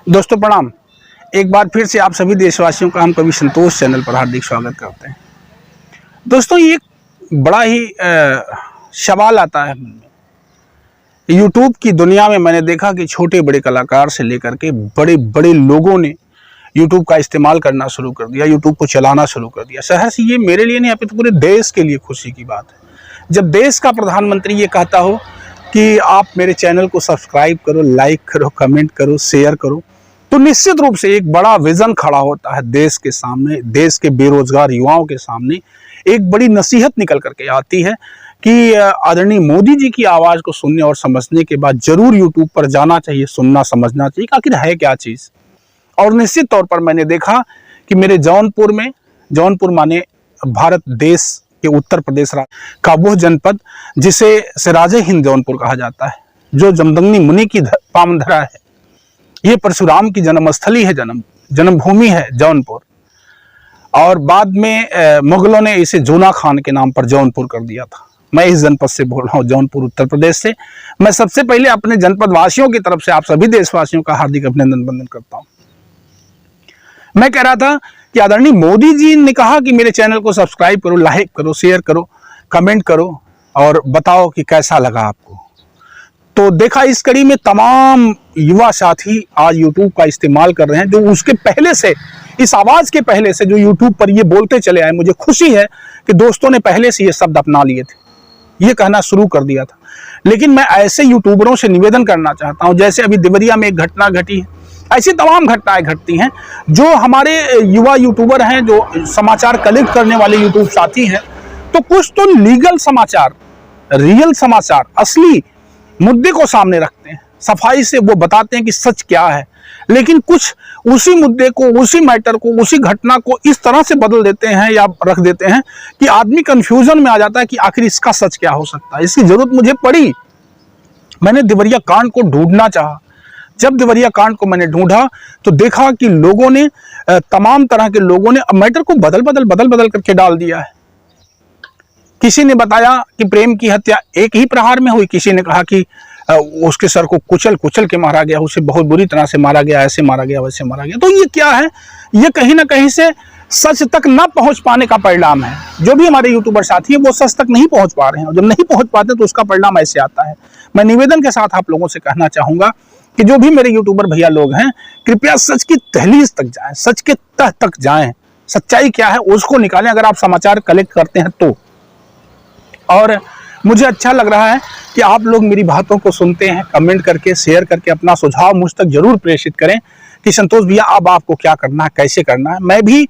दोस्तों प्रणाम। एक बार फिर से आप सभी देशवासियों का हम कवि संतोष चैनल पर हार्दिक स्वागत करते हैं। दोस्तों ये बड़ा ही सवाल आता है मन में। यूट्यूब की दुनिया में मैंने देखा कि छोटे बड़े कलाकार से लेकर के बड़े बड़े लोगों ने यूट्यूब का इस्तेमाल करना शुरू कर दिया, यूट्यूब को चलाना शुरू कर दिया। सहज ये मेरे लिए नहीं, अभी तो पूरे देश के लिए खुशी की बात है जब देश का प्रधानमंत्री ये कहता हो कि आप मेरे चैनल को सब्सक्राइब करो, लाइक करो, कमेंट करो, शेयर करो, तो निश्चित रूप से एक बड़ा विजन खड़ा होता है देश के सामने। देश के बेरोजगार युवाओं के सामने एक बड़ी नसीहत निकल करके आती है कि आदरणीय मोदी जी की आवाज़ को सुनने और समझने के बाद जरूर यूट्यूब पर जाना चाहिए, सुनना समझना चाहिए आखिर है क्या चीज़। और निश्चित तौर पर मैंने देखा कि मेरे जौनपुर में, जौनपुर माने भारत देश के उत्तर प्रदेश का वो जनपद जिसे सिराजे हिंद जौनपुर कहा जाता है, जो जमदग्नि मुनि की पावन धरा है। ये परशुराम की जन्मस्थली है, जन्मभूमि है जौनपुर। और बाद में मुगलों ने इसे जूना खान के नाम पर जौनपुर कर दिया था। मैं इस जनपद से बोल रहा हूँ, जौनपुर उत्तर प्रदेश से। मैं सबसे पहले अपने जनपद वासियों की तरफ से आप सभी देशवासियों का हार्दिक अभिनंदन वंदन करता हूँ। मैं कह रहा था कि आदरणीय मोदी जी ने कहा कि मेरे चैनल को सब्सक्राइब करो, लाइक करो, शेयर करो, कमेंट करो और बताओ कि कैसा लगा आपको। तो देखा इस कड़ी में तमाम युवा साथी आज यूट्यूब का इस्तेमाल कर रहे हैं, जो उसके पहले से, इस आवाज़ के पहले से जो यूट्यूब पर ये बोलते चले आए। मुझे खुशी है कि दोस्तों ने पहले से ये शब्द अपना लिए थे, ये कहना शुरू कर दिया था। लेकिन मैं ऐसे यूट्यूबरों से निवेदन करना चाहता हूँ, जैसे अभी देवरिया में एक घटना घटी है, ऐसी तमाम घटनाएं घटती हैं। जो हमारे युवा यूट्यूबर हैं, जो समाचार कलेक्ट करने वाले यूट्यूब साथी हैं, तो कुछ तो लीगल समाचार, रियल समाचार, असली मुद्दे को सामने रखते हैं, सफाई से वो बताते हैं कि सच क्या है। लेकिन कुछ उसी मुद्दे को, उसी मैटर को, उसी घटना को इस तरह से बदल देते हैं या रख देते हैं कि आदमी कंफ्यूजन में आ जाता है कि आखिर इसका सच क्या हो सकता है। इसकी जरूरत मुझे पड़ी, मैंने देवरिया कांड को ढूंढना चाहा। जब देवरिया कांड को मैंने ढूंढा तो देखा कि लोगों ने, तमाम तरह के लोगों ने मैटर को बदल बदल करके डाल दिया है। किसी ने बताया कि प्रेम की हत्या एक ही प्रहार में हुई, किसी ने कहा कि उसके सर को कुचल के मारा गया, उसे बहुत बुरी तरह से मारा गया, ऐसे मारा गया, वैसे मारा गया। तो ये क्या है? ये कहीं ना कहीं से सच तक ना पहुंच पाने का परिणाम है। जो भी हमारे यूट्यूबर साथी हैं वो सच तक नहीं पहुंच पा रहे हैं, और जब नहीं पहुंच पाते तो उसका परिणाम ऐसे आता है। मैं निवेदन के साथ आप लोगों से कहना चाहूंगा कि जो भी मेरे यूट्यूबर भैया लोग हैं, कृपया सच की तहलीज तक जाएं, सच के तह तक जाएं, सच्चाई क्या है उसको निकालें अगर आप समाचार कलेक्ट करते हैं तो। और मुझे अच्छा लग रहा है कि आप लोग मेरी बातों को सुनते हैं, कमेंट करके, शेयर करके अपना सुझाव मुझ तक जरूर प्रेषित करें कि संतोष भैया अब आपको क्या करना है, कैसे करना है। मैं भी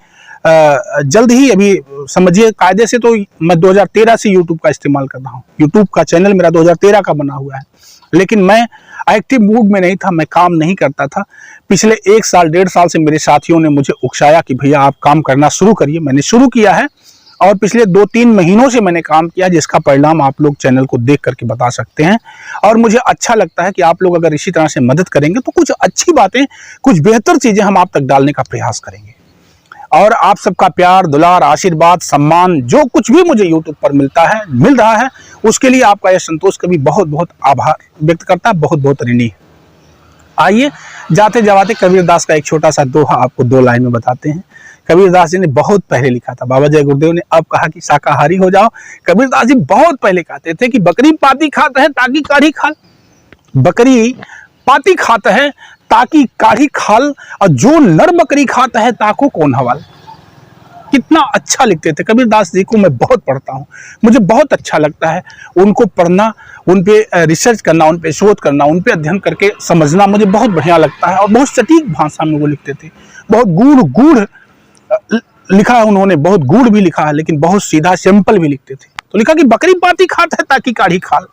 जल्द ही, अभी समझिए कायदे से तो मैं 2013 से यूट्यूब का इस्तेमाल कर रहा हूँ। यूट्यूब का चैनल मेरा 2013 का बना हुआ है, लेकिन मैं एक्टिव मूड में नहीं था, मैं काम नहीं करता था। पिछले 1 साल 1.5 साल से मेरे साथियों ने मुझे उकसाया कि भैया आप काम करना शुरू करिए। मैंने शुरू किया है और पिछले 2-3 महीनों से मैंने काम किया, जिसका परिणाम आप लोग चैनल को देख करके बता सकते हैं। और मुझे अच्छा लगता है कि आप लोग अगर इसी तरह से मदद करेंगे तो कुछ अच्छी बातें, कुछ बेहतर चीज़ें हम आप तक डालने का प्रयास करेंगे। और आप सबका प्यार, दुलार, आशीर्वाद, सम्मान, जो कुछ भी मुझे यूट्यूब पर मिल रहा है, उसके लिए आपका यह संतोष कभी बहुत बहुत आभार व्यक्त करता है, बहुत बहुत ऋणी है। आइए जाते जाते कबीरदास का एक छोटा सा दोहा आपको 2 लाइन में बताते हैं। कबीरदास जी ने बहुत पहले लिखा था, बाबा जय गुरुदेव ने अब कहा कि शाकाहारी हो जाओ। कबीरदास जी बहुत पहले कहते थे कि बकरी पाती खाता है ताकि काढ़ी खाल, बकरी पाती खाता है ताकि काढ़ी खाल, और जो नर बकरी खाता है ताको कौन हवाल। कितना अच्छा लिखते थे कबीरदास जी को। मैं बहुत पढ़ता हूँ, मुझे बहुत अच्छा लगता है उनको पढ़ना, उन पे रिसर्च करना, उन पे शोध करना, उन पे अध्ययन करके समझना मुझे बहुत बढ़िया लगता है। और बहुत सटीक भाषा में वो लिखते थे, बहुत गूढ़ लिखा है उन्होंने, बहुत गूढ़ भी लिखा है, लेकिन बहुत सीधा सिंपल भी लिखते थे। तो लिखा कि बकरी पाती खाता है ताकि काढ़ी खाल।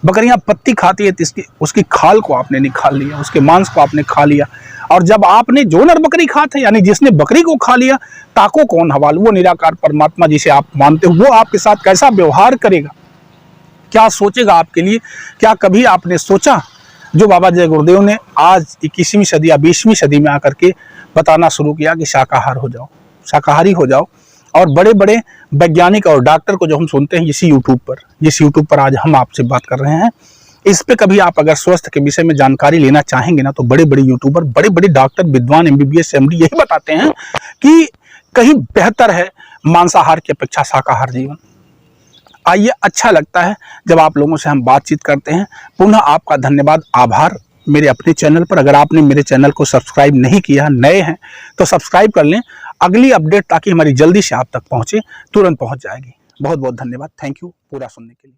बकरियां पत्ती खाती है तो उसकी खाल को आपने निकाल लिया, उसके मांस को आपने खा लिया। और जब आपने जो नर बकरी खाते, यानी जिसने बकरी को खा लिया, ताको कौन हवाल, वो निराकार परमात्मा जिसे आप मानते हो, वो आपके साथ कैसा व्यवहार करेगा, क्या सोचेगा आपके लिए। क्या कभी आपने सोचा? जो बाबा जय गुरुदेव ने आज 21वीं सदी या 20वीं सदी में आकर के बताना शुरू किया कि शाकाहार हो जाओ, शाकाहारी हो जाओ। और बड़े बड़े वैज्ञानिक और डॉक्टर को जो हम सुनते हैं इसी यूट्यूब पर आज हम आपसे बात कर रहे हैं, इस पे कभी आप अगर स्वास्थ्य के विषय में जानकारी लेना चाहेंगे ना, तो बड़े बड़े यूट्यूबर, बड़े बड़े डॉक्टर, विद्वान, MBBS, MD यही बताते हैं कि कहीं बेहतर है मांसाहार की अपेक्षा शाकाहार जीवन। आइए, अच्छा लगता है जब आप लोगों से हम बातचीत करते हैं। पुनः आपका धन्यवाद, आभार मेरे अपने चैनल पर। अगर आपने मेरे चैनल को सब्सक्राइब नहीं किया, नए हैं तो सब्सक्राइब कर लें। अगली अपडेट ताकि हमारी जल्दी से आप तक पहुंचे, तुरंत पहुंच जाएगी। बहुत बहुत धन्यवाद। थैंक यू पूरा सुनने के लिए।